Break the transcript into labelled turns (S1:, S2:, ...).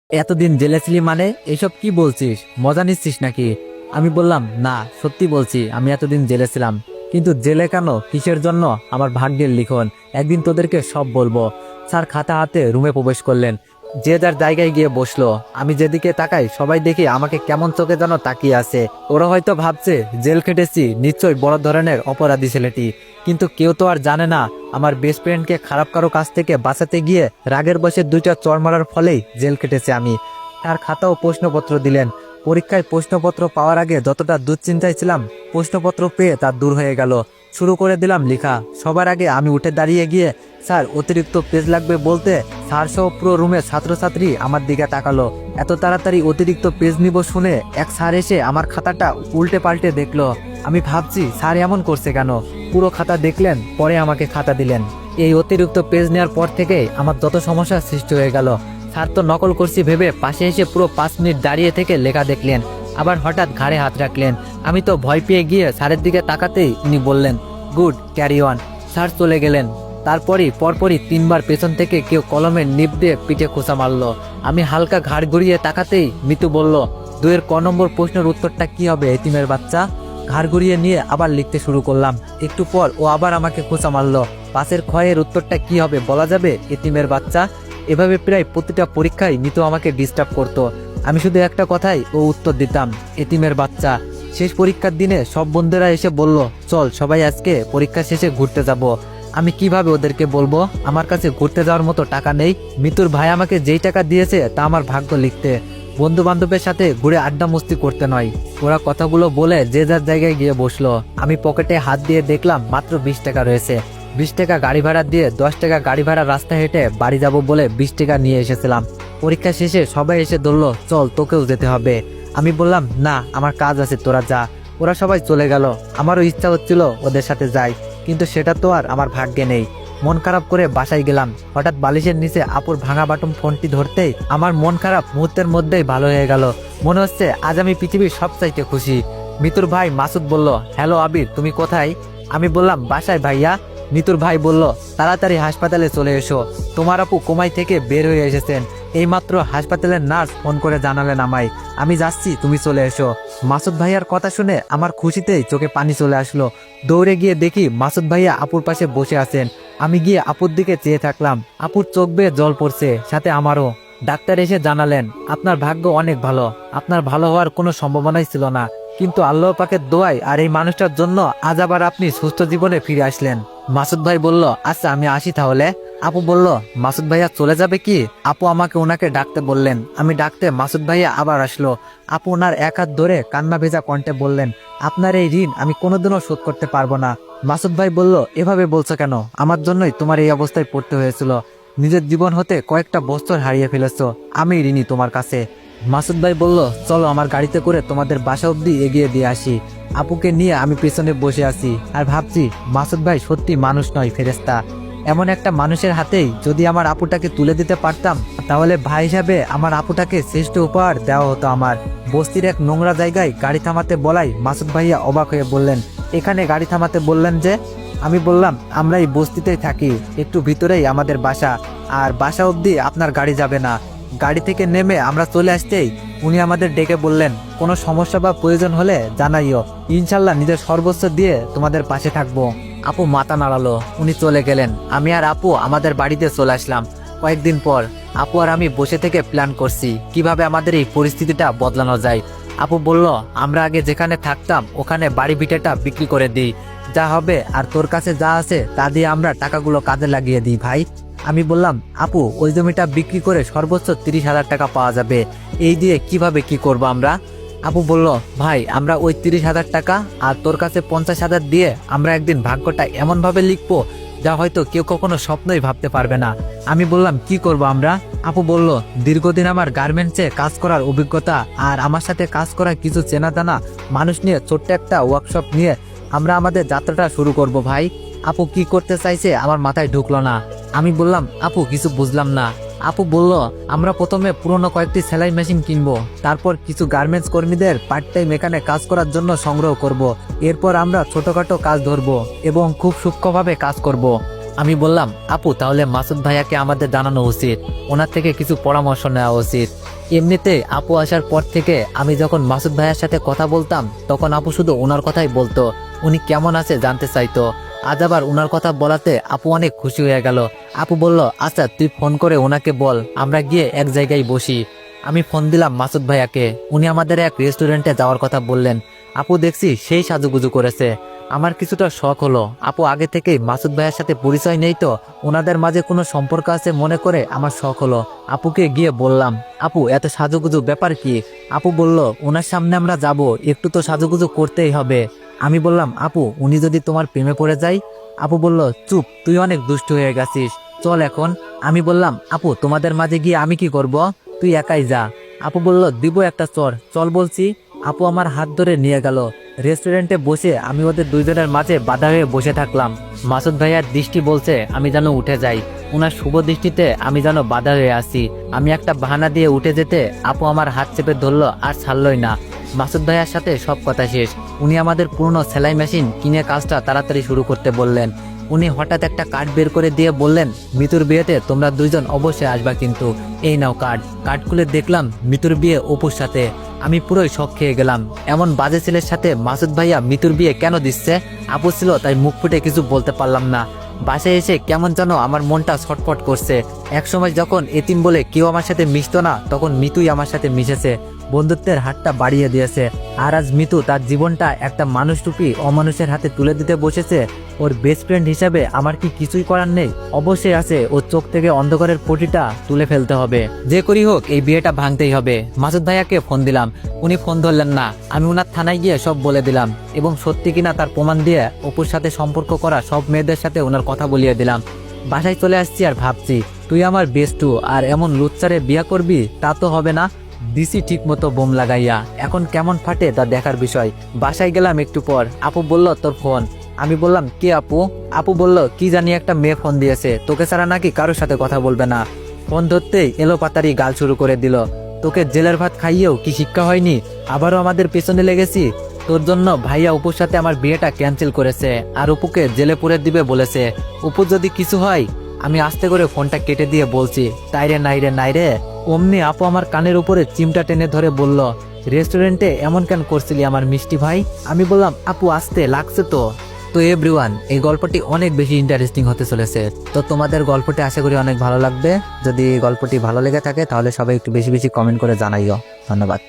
S1: এতদিন জেলে ছিলি মানে এসব কি বলছিস? মজা নিচ্ছিস নাকি? আমি বললাম, না সত্যি বলছি, আমি এতদিন জেলে ছিলাম। কিন্তু জেলে কেন, কিসের জন্য? আমার ভাগ্যের লিখন, একদিন তোদেরকে সব বলবো। স্যার খাতা হাতে রুমে প্রবেশ করলেন, যে যার জায়গায় গিয়ে বসলো। আমি যেদিকে তাকাই সবাই দেখি আমাকে কেমন চোখে যেন তাকিয়ে আছে। ওরা হয়তো ভাবছে জেল খেটেছি, নিশ্চয়ই বড় ধরনের অপরাধী ছেলেটি। কিন্তু কেউ তো আর জানে না আমার বেস্ট ফ্রেন্ডকে খারাপ কারো কাছ থেকে বাঁচাতে গিয়ে রাগের বশে দুইটা চড় মারার ফলেই জেল কেটেছে আমি। তার খাতা ও প্রশ্নপত্র দিলেন। পরীক্ষায় প্রশ্নপত্র পাওয়ার আগে যতটা দুশ্চিন্তায় ছিলাম, প্রশ্নপত্র পেয়ে তা দূর হয়ে গেল। শুরু করে দিলাম লেখা। সবার আগে আমি উঠে দাঁড়িয়ে গিয়ে, স্যার অতিরিক্ত পেজ লাগবে বলতে স্যার সহ পুরো রুমের ছাত্রছাত্রী আমার দিকে তাকালো। এত তাড়াতাড়ি অতিরিক্ত পেজ নিব শুনে এক স্যার এসে আমার খাতাটা উল্টে পাল্টে দেখলো। আমি ভাবছি স্যার এমন করছে কেন। পুরো খাতা দেখলেন, পরে আমাকে খাতা দিলেন। এই অতিরিক্ত পেজ নেওয়ার পর থেকে আমার যত সমস্যার সৃষ্টি হয়ে গেল। স্যার তো নকল করছি ভেবে পাশে এসে পুরো 5 মিনিট দাঁড়িয়ে থেকে লেখা দেখলেন, আবার হঠাৎ ঘাড়ে হাত রাখলেন। আমি তো ভয় পেয়ে গিয়ে স্যারের দিকে তাকাতেই উনি বললেন, গুড, ক্যারি অন। স্যার চলে গেলেন। তারপরই পরপরই 3বার পেছন থেকে কেউ কলমের নিব দিয়ে পিঠে খোঁচা মারলো। আমি হালকা ঘাড় ঘুরিয়ে তাকাতেই মিতু বলল, 2-এর ক নম্বর প্রশ্নের উত্তরটা কি হবে এতিমের বাচ্চা? ঘাড় ঘুরিয়ে নিয়ে আবার লিখতে শুরু করলাম। একটু পর ও আবার আমাকে খোঁচা মারলো। 5-এর ক্ষয়ের উত্তরটা কি হবে বলা যাবে এতিমের বাচ্চা? এভাবে প্রায় প্রতিটা পরীক্ষায় মিতু আমাকে ডিস্টার্ব করতো। আমি শুধু একটা কথাই ও উত্তর দিতাম, এতিমের বাচ্চা। শেষ পরীক্ষার দিনে সব বন্ধুরা এসে বলল, চল সবাই আজকে পরীক্ষা শেষে ঘুরতে যাব। আমি কিভাবে ওদেরকে বলবো আমার কাছে ঘুরতে যাওয়ার মতো টাকা নেই? মিতুর ভাই আমাকে যেই টাকা দিয়েছে তা আমার ভাগ্য লিখতে, বন্ধু বান্ধবের সাথে ঘুরে আড্ডা মস্তি করতে নয়। ওরা কথাগুলো বলে যে যার জায়গায় গিয়ে বসলো। আমি পকেটে হাত দিয়ে দেখলাম মাত্র 20 টাকা রয়েছে। 20 টাকা গাড়ি ভাড়া দিয়ে 10 টাকা গাড়ি ভাড়া রাস্তা হেঁটে বাড়ি যাব বলে 20 টাকা নিয়ে এসেছিলাম। পরীক্ষা শেষে সবাই এসে ধরলো, চল তোকেও যেতে হবে। আমি বললাম, না আমার কাজ আছে, তোরা যা। ওরা সবাই চলে গেল। আমারও ইচ্ছা হচ্ছিল ওদের সাথে যাই, কিন্তু সেটা তো আর আমার ভাগ্যে নেই। মন খারাপ করে বাসায় গেলাম। হঠাৎ বালিশের নিচে আপুর ভাঙা বাটন ফোনটি ধরতেই আমার মন খারাপ মুহূর্তের মধ্যেই ভালো হয়ে গেল। মনে হচ্ছে আজ আমি পৃথিবীর সবচাইতে খুশি। মিতুর ভাই মাসুদ বলল, হ্যালো আবির, তুমি কোথায়? আমি বললাম, বাসায় ভাইয়া। মিতুর ভাই বলল, তাড়াতাড়ি হাসপাতালে চলে এসো, তোমার আপু কোমাই থেকে বের হয়ে এসেছেন। এইমাত্র হাসপাতালের নার্স ফোন করে জানালেন আমায়। আমি যাচ্ছি, তুমি চলে এসো। মাসুদ ভাইয়ার কথা শুনে আমার খুশিতেই চোখে পানি চলে আসলো। দৌড়ে গিয়ে দেখি মাসুদ ভাইয়া আপুর পাশে বসে আছেন। আমি গিয়ে আপুর দিকে চেয়ে থাকলাম। আপুর চোখ বেয়ে জল পড়ছে, সাথে আমারও। ডাক্তার এসে জানালেন, আপনার ভাগ্য অনেক ভালো, আপনার ভালো হওয়ার কোনো সম্ভাবনাই ছিল না, কিন্তু আল্লাহ পাকের দোয়ায় আর এই মানুষটার জন্য আজ আবার আপনি সুস্থ জীবনে ফিরে আসলেন। মাসুদ ভাই বলল, আচ্ছা আমি আসি তাহলে। আপু বলল, মাসুদ ভাইয়া চলে যাবে কি? আপু আমাকে ওনাকে ডাকতে বললেন। আমি ডাকতে মাসুদ ভাইয়া আবার আসলো। আপু ওনার এক হাত ধরে কান্না ভেজা কণ্ঠে বললেন, আপনার এই ঋণ আমি কোনোদিনও শোধ করতে পারবো না। মাসুদ ভাই বলল, এভাবে বলছো কেন? আমার জন্যই তোমার এই অবস্থায় পড়তে হয়েছিল। নিজের জীবন হতে কয়েকটা বছর হারিয়ে ফেলেছো, আমি ঋণী তোমার কাছে। মাসুদ ভাই বলল, চলো আমার গাড়িতে করে তোমাদের বাসা অবধি এগিয়ে দিয়ে আসি। আপুকে নিয়ে আমি পেছনে বসে আছি আর ভাবছি, মাসুদ ভাই সত্যি মানুষ নয়, ফেরেশতা। এমন একটা মানুষের হাতেই যদি আমার আপুটাকে তুলে দিতে পারতাম, তাহলে ভাই হিসাবে আমার আপুটাকে শ্রেষ্ঠ উপহার দেওয়া হতো আমার। বস্তির এক নোংরা জায়গায় গাড়ি থামাতে বলাই মাসুদ ভাইয়া অবাক হয়ে বললেন, এখানে গাড়ি থামাতে বললেন যে? আমি বললাম, আমরা এই বস্তিতেই থাকি, একটু ভিতরেই আমাদের বাসা, আর বাসা অবধি আপনার গাড়ি যাবে না। গাড়ি থেকে নেমে আমরা চলে আসতেই উনি আমাদের ডেকে বললেন, কোনো সমস্যা বা প্রয়োজন হলে জানাইও, ইনশাল্লাহ নিজের সর্বোচ্চ দিয়ে তোমাদের পাশে থাকবো। আপু মাথা নাড়ালো, উনি চলে গেলেন। আমি আর আপু আমাদের বাড়িতে চলে আসলাম। কয়েকদিন পর আপু আর আমি বসে থেকে প্ল্যান করছি কিভাবে আমাদের এই পরিস্থিতিটা বদলানো যায়। আপু বলল, আমরা আগে যেখানে থাকতাম ওখানে বাড়ি ভিটেটা বিক্রি করে দিই, যা হবে আর তোর কাছে যা আছে তা দিয়ে আমরা টাকাগুলো কাজে লাগিয়ে দিই ভাই। আমি বললাম, আপু ওই জমিটা বিক্রি করে সর্বোচ্চ 30,000 টাকা পাওয়া যাবে, এই দিয়ে কিভাবে কি করব আমরা? আপু বলল, ভাই আমরা ওই 30,000 টাকা আর তোর কাছে 50,000 দিয়ে আমরা একদিন ভাগ্যটা এমনভাবে লিখবো যা হয়তো কেউ কখনো স্বপ্নই ভাবতে পারবে না। আমি বললাম, কি করব আমরা? আপু বলল, দীর্ঘদিন আমার গার্মেন্টসে কাজ করার অভিজ্ঞতা আর আমার সাথে কাজ করা কিছু চেনা জানা মানুষ নিয়ে ছোট্ট একটা ওয়ার্কশপ নিয়ে আমরা আমাদের যাত্রাটা শুরু করব ভাই। আপু কি করতে চাইছে আমার মাথায় ঢুকলো না। আমি বললাম, আপু কিছু বুঝলাম না। আপু বলল, আমরা প্রথমে পুরনো কয়েকটি সেলাই মেশিন কিনবো, তারপর কিছু গার্মেন্টস কর্মীদের পার্ট টাইম এখানে কাজ করার জন্য সংগ্রহ করব। এরপর আমরা ছোটখাটো কাজ ধরবো এবং খুব সূক্ষ্মভাবে কাজ করব। আমি বললাম, আপু তাহলে মাসুদ ভাইয়াকে আমাদের জানানো উচিত, ওনার থেকে কিছু পরামর্শ নেওয়া উচিত। এমনিতে আপু আসার পর থেকে আমি যখন মাসুদ ভাইয়ের সাথে কথা বলতাম তখন আপু শুধু ওনার কথাই বলতো, উনি কেমন আছে জানতে চাইতো। আজ আবার ওনার কথা বলাতে আপু অনেক খুশি হয়ে গেল। আপু বলল, আচ্ছা তুই ফোন করে ওনাকে বল আমরা গিয়ে এক জায়গায় বসি। আমি ফোন দিলাম মাসুদ ভাইয়াকে, উনি আমাদের এক রেস্টুরেন্টে যাওয়ার কথা বললেন। আপু দেখছি সেই সাজুগুজু করেছে। আমার কিছুটা শখ হলো, আপু আগে থেকেই মাসুদ ভাইয়ের সাথে পরিচয় নেই তো, ওনাদের মাঝে কোনো সম্পর্ক আছে মনে করে আমার শখ হলো। আপুকে গিয়ে বললাম, আপু এত সাজুগুজু ব্যাপার কি? আপু বলল, ওনার সামনে আমরা যাব, একটু তো সাজুগুজু করতেই হবে। আমি বললাম, আপু উনি যদি তোমার প্রেমে পড়ে যায়? আপু বলল, চুপ, তুই অনেক দুষ্ট হয়ে গেছিস, চল এখন। আমি বললাম, আপু তোমাদের মাঝে গিয়ে আমি কি করব, তুই একাই যা। আপু বলল, দিব একটা চর, চল বলছি। আপু আমার হাত ধরে নিয়ে গেল। রেস্টুরেন্টে বসে আমি ওদের দুইজনের মাঝে বাধা হয়ে বসে থাকলাম। মাসুদ ভাইয়ার দৃষ্টি বলছে আমি যেন উঠে যাই, ওনার শুভ দৃষ্টিতে আমি যেন বাধা হয়ে আসি। আমি একটা বাহানা দিয়ে উঠে যেতে আপু আমার হাত চেপে ধরলো আর ছাড়লই না। মাসুদ ভাইয়ার সাথে সব কথা শেষ। উনি আমাদের পুরনো সেলাই মেশিন কিনে কাজটা তাড়াতাড়ি শুরু করতে বললেন। উনি হঠাৎ একটা কার্ড বের করে দিয়ে বললেন, মিতুর বিয়েতে তোমরা দুইজন অবশ্যই আসবা কিন্তু, এই নাও কার্ড। কার্ড খুলে দেখলাম মিতুর বিয়ে অপুর সাথে। আমি পুরোই শক খেয়ে গেলাম, এমন বাজে ছেলের সাথে মাসুদ ভাইয়া মিতুর বিয়ে কেন দিচ্ছে? আপু ছিল তাই মুখ ফুটে কিছু বলতে পারলাম না। বাসায় এসে কেমন যেন আমার মনটা ছটফট করছে। একসময় যখন এতিম বলে কেউ আমার সাথে মিশতো না, তখন মিতুই আমার সাথে মিশেছে, বন্ধুত্বের হাতটা বাড়িয়ে দিয়েছে। আর আজ মিতু তার জীবনটা একটা মানুষরূপী অমানুষের হাতে তুলে দিতে বসেছে। ওর বেস্ট ফ্রেন্ড হিসাবে আমার কি কিছুই করার নেই? অবশ্যই আছে, ওর চোখ থেকে অন্ধকারের পটিটা তুলে ফেলতে হবে। যে করি হোক এই বিয়েটা ভাঙতেই হবে। মাসুদ ভাইয়াকে ফোন দিলাম, উনি ফোন ধরলেন না। আমি ওনার থানায় গিয়ে সব বলে দিলাম এবং সত্যি কিনা তার প্রমাণ দিয়ে অপুর সাথে সম্পর্ক করা সব মেয়েদের সাথে ওনার কথা বলিয়ে দিলাম। বাসায় চলে আসছি আর ভাবছি, তুই আমার বেস্টু আর এমন লুচ্চারে বিয়া করবি? তা তো হবে না। দিছি ঠিক মতো বোম লাগাইয়া, এখন কেমন ফাটে তা দেখার বিষয়। বাসায় গেলাম একটু পর, আপু বলল তোর ফোন। আমি বললাম, কে আপু? আপু বলল, কি জানি একটা মেয়ে ফোন দিয়েছে, তোকে ছাড়া নাকি কারোর সাথে কথা বলবে না। ফোন ধরতেই এলো পাতারি গাল শুরু করে দিল, তোকে জেলের ভাত খাইয়েও কি শিক্ষা হয়নি? আবারও আমাদের পেছনে লেগেছি। তোর জন্য ভাইয়া অপুর সাথে আমার বিয়েটা ক্যান্সেল করেছে আর অপুকে জেলে পুরে দিবে বলেছে। অপু যদি কিছু হয়, আমি আস্তে করে ফোনটা কেটে দিয়ে বলছি, তাইরে নাইরে নাইরে। অমনি আপু আমার কানের উপরে চিমটা টেনে ধরে বলল, রেস্টুরেন্টে এমন কেন করছিলি আমার মিষ্টি ভাই? আমি বললাম, আপু আসতে লাগছে তো। তো এভরিওয়ান, এই গল্পটি অনেক বেশি ইন্টারেস্টিং হতে চলেছে। তো তোমাদের গল্পটি আশা করি অনেক ভালো লাগবে। যদি গল্পটি ভালো লেগে থাকে তাহলে সবাই একটু বেশি বেশি কমেন্ট করে জানাইও। ধন্যবাদ।